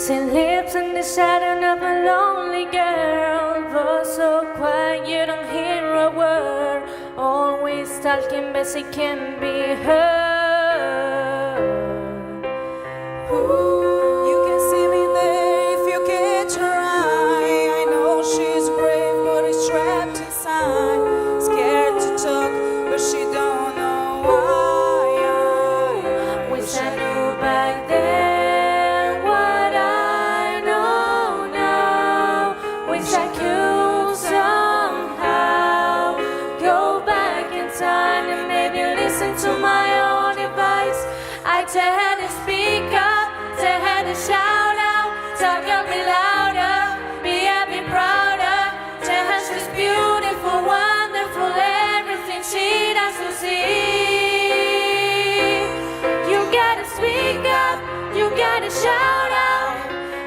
She lives in the shadow of a lonely girl, but so quiet you don't hear a word. Always talking, but she can't be heard. Ooh. You can see me there if you catch her eye. I know she's brave, but it's trapped inside. Scared to talk, but she don't know why. Wish I knew back then what I know now. Wish I could somehow go back in time and maybe listen to my own advice. I tell her to speak up, tell her to shout out, talk a bit louder, be a bit prouder. Tell her she's beautiful, wonderful, everything she does to see. You gotta speak up, you gotta shout out.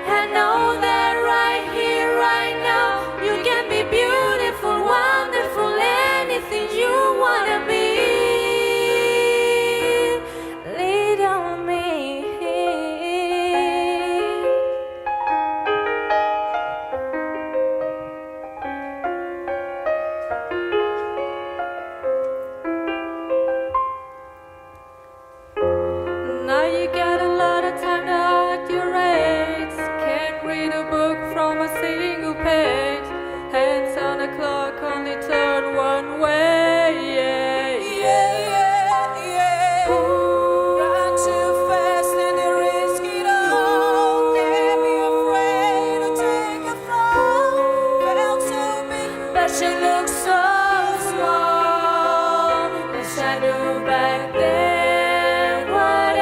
I know that right here, right now, you can be beautiful, wonderful, anything you wanna be. Lead on me. Now you got a lot of time to act your age. Can't read a book from a single page. Hands on the clock, only turn one way. Run too fast and you risk it all. Can't be afraid to take a fall. Felt so big, But she looks so small. Wish I knew back then what I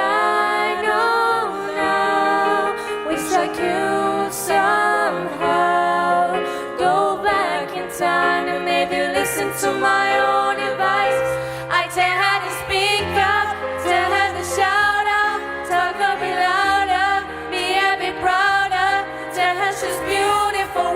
know now. Wish I could somehow go back in time and maybe listen to my own advice. I tell her to speak up, tell her to shout out, talk a bit louder, be a bit prouder. Tell her she's beautiful.